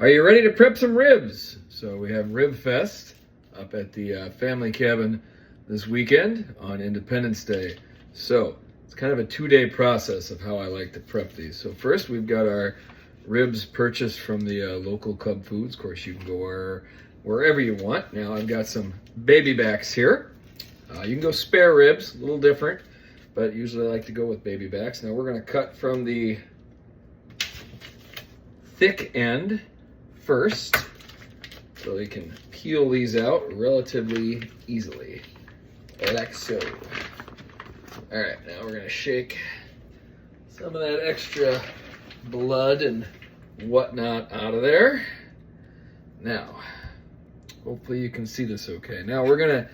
Are you ready to prep some ribs? So we have Rib Fest up at the family cabin this weekend on Independence Day. So it's kind of a 2-day process of how I like to prep these. So first we've got our ribs purchased from the local Cub Foods. Of course, you can go wherever you want. Now I've got some baby backs here. You can go spare ribs, a little different, but usually I like to go with baby backs. Now we're going to cut from the thick end first, so we can peel these out relatively easily, like so. All right, now we're gonna shake some of that extra blood and whatnot out of there. Now, hopefully you can see this okay. Now we're gonna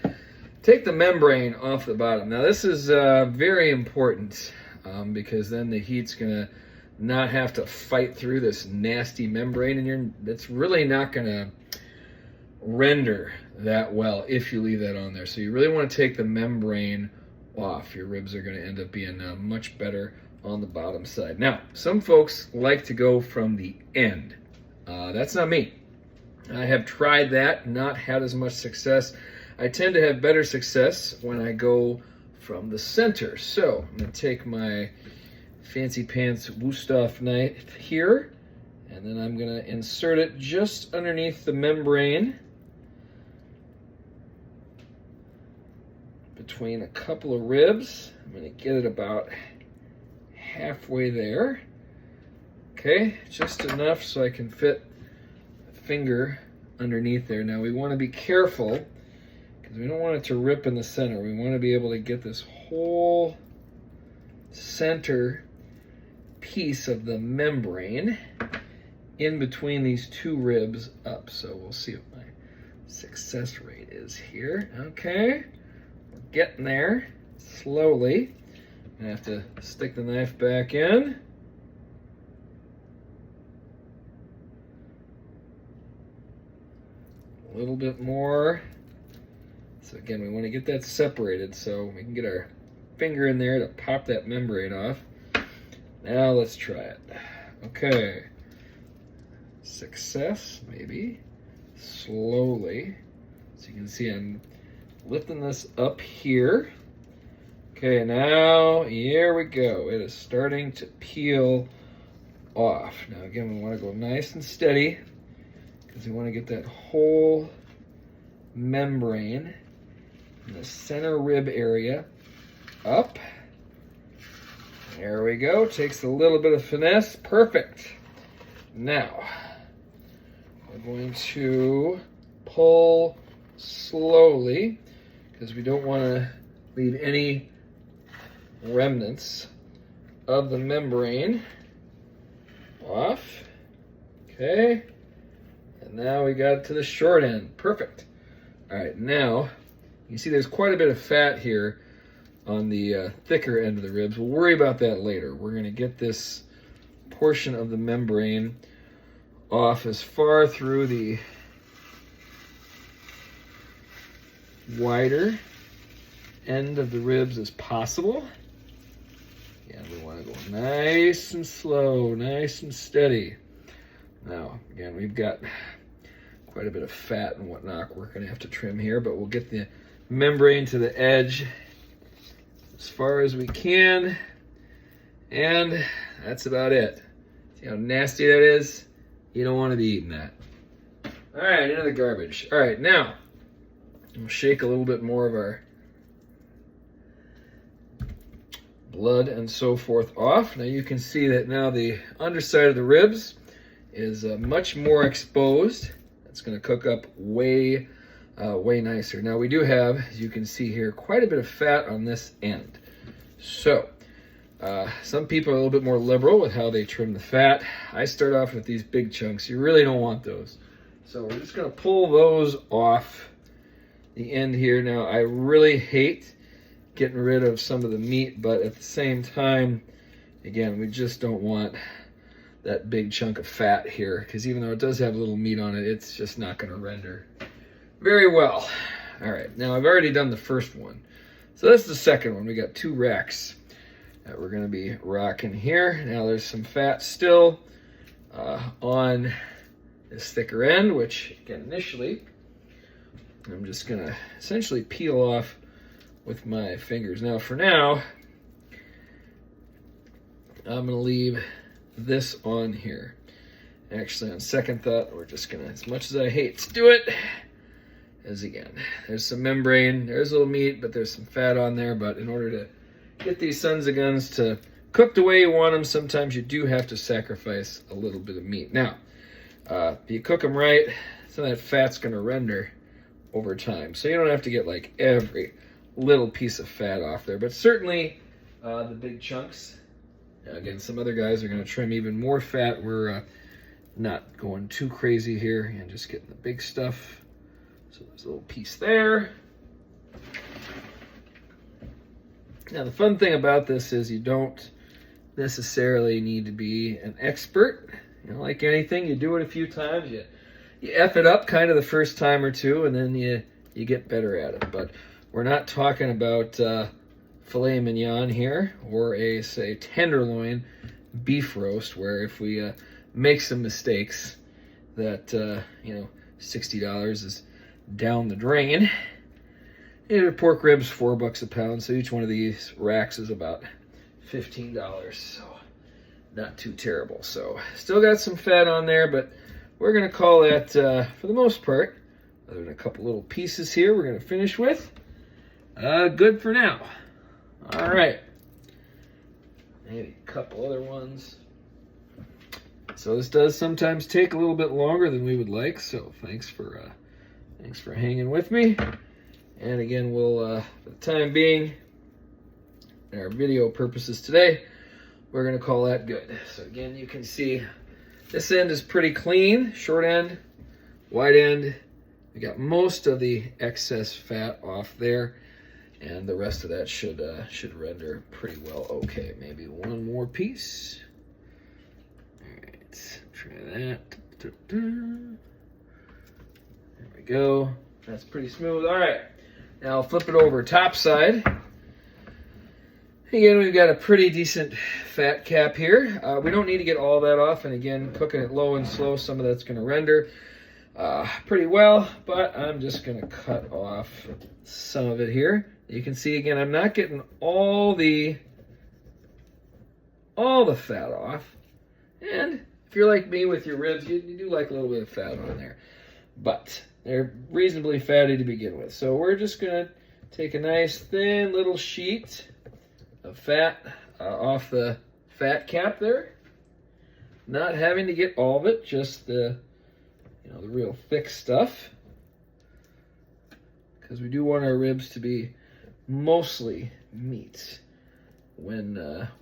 take the membrane off the bottom. Now this is very important because then the heat's gonna not have to fight through this nasty membrane, and that's really not gonna render that well if you leave that on there. So you really want to take the membrane off. Your ribs are going to end up being much better on the bottom side. Now, some folks like to go from the end. That's not me. I have tried that, not had as much success. I tend to have better success when I go from the center. So I'm going to take my fancy pants Wusthof knife here, and then I'm going to insert it just underneath the membrane between a couple of ribs. I'm going to get it about halfway there. Okay, just enough so I can fit a finger underneath there. Now we want to be careful because we don't want it to rip in the center. We want to be able to get this whole center piece of the membrane in between these two ribs up. So we'll see what my success rate is here. Okay, we're getting there slowly. I have to stick the knife back in. A little bit more. So again, we want to get that separated so we can get our finger in there to pop that membrane off. Now let's try it. Okay. Success, maybe. Slowly. So you can see I'm lifting this up here. Okay, now here we go. It is starting to peel off. Now again, we want to go nice and steady because we want to get that whole membrane in the center rib area up. There we go. Takes a little bit of finesse. Perfect. Now, we're going to pull slowly because we don't want to leave any remnants of the membrane off. Okay. And now we got to the short end. Perfect. All right. Now, you see there's quite a bit of fat here on the thicker end of the ribs. We'll worry about that later. We're going to get this portion of the membrane off as far through the wider end of the ribs as possible. And we want to go nice and slow, nice and steady. Now, again, we've got quite a bit of fat and whatnot we're going to have to trim here, but we'll get the membrane to the edge as far as we can, and that's about it. See how nasty that is? You don't want to be eating that. All right, into the garbage. All right, now we'll shake a little bit more of our blood and so forth off. Now you can see that now the underside of the ribs is much more exposed. It's going to cook up way nicer. Now we do have, as you can see here, quite a bit of fat on this end. So some people are a little bit more liberal with how they trim the fat. I start off with these big chunks. You really don't want those. So we're just going to pull those off the end here. Now I really hate getting rid of some of the meat, but at the same time, again, we just don't want that big chunk of fat here, because even though it does have a little meat on it, it's just not going to render very well. All right, now I've already done the first one. So that's the second one. We got 2 racks that we're going to be rocking here. Now there's some fat still on this thicker end, which again, initially, I'm just gonna essentially peel off with my fingers. Now, for now, I'm gonna leave this on here. Actually, on second thought, we're just gonna, as much as I hate to do it, as again, there's some membrane, there's a little meat, but there's some fat on there. But in order to get these sons of guns to cook the way you want them, sometimes you do have to sacrifice a little bit of meat. Now, if you cook them right, some of that fat's gonna render over time. So you don't have to get like every little piece of fat off there, but certainly the big chunks. Again, some other guys are gonna trim even more fat. We're not going too crazy here and just getting the big stuff. So there's a little piece there. Now the fun thing about this is you don't necessarily need to be an expert. You know, like anything, you do it a few times, you F it up kind of the first time or two, and then you get better at it. But we're not talking about filet mignon here, or a, say, tenderloin beef roast, where if we make some mistakes, that you know, $60 is down the drain. And pork ribs, $4 a pound, so each one of these racks is about $15, so not too terrible. So still got some fat on there, but we're gonna call that, for the most part, other than a couple little pieces here, we're gonna finish with good for now. All right, maybe a couple other ones. So this does sometimes take a little bit longer than we would like, so thanks for hanging with me. And again, we'll for the time being, our video purposes today, we're gonna call that good. So again, you can see this end is pretty clean, short end, wide end. We got most of the excess fat off there, and the rest of that should render pretty well okay. Maybe one more piece. All right, try that. There we go. That's pretty smooth. All right, now I'll flip it over top side. Again, we've got a pretty decent fat cap here. We don't need to get all that off, and again, cooking it low and slow, some of that's gonna render pretty well, but I'm just gonna cut off some of it here. You can see, again, I'm not getting all the fat off. And if you're like me with your ribs, you do like a little bit of fat on there, but they're reasonably fatty to begin with. So we're just gonna take a nice thin little sheet of fat off the fat cap there. Not having to get all of it, just the, you know, the real thick stuff, because we do want our ribs to be mostly meat when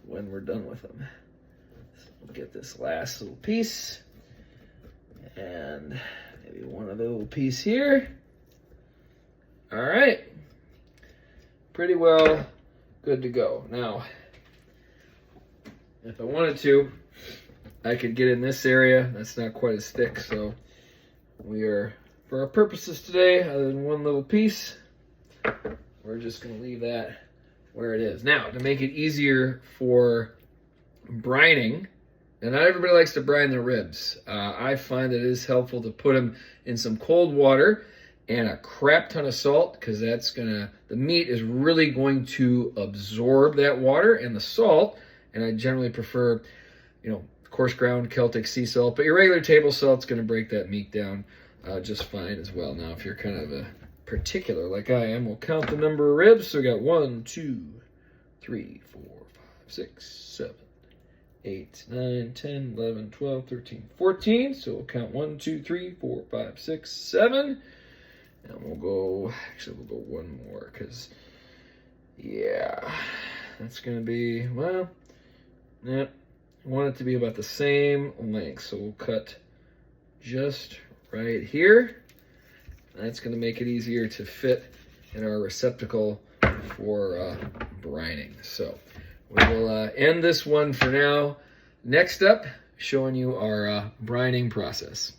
we're done with them. So we'll get this last little piece, and maybe one other little piece here. All right, pretty well good to go. Now, if I wanted to, I could get in this area. That's not quite as thick, so we are, for our purposes today, other than one little piece, we're just going to leave that where it is. Now, to make it easier for brining, and not everybody likes to brine their ribs. I find that it is helpful to put them in some cold water and a crap ton of salt, because that's gonna, the meat is really going to absorb that water and the salt. And I generally prefer, you know, coarse ground Celtic sea salt, but your regular table salt's gonna break that meat down just fine as well. Now, if you're kind of a particular like I am, we'll count the number of ribs. So we got 1, 2, 3, 4, 5, 6, 7, 8, 9, 10, 11, 12, 13, 14. So we'll count 1, 2, 3, 4, 5, 6, 7. And we'll go, actually we'll go one more, because, yeah, that's going to be, well, yeah, I want it to be about the same length. So we'll cut just right here. That's going to make it easier to fit in our receptacle for brining. So we will end this one for now. Next up, showing you our brining process.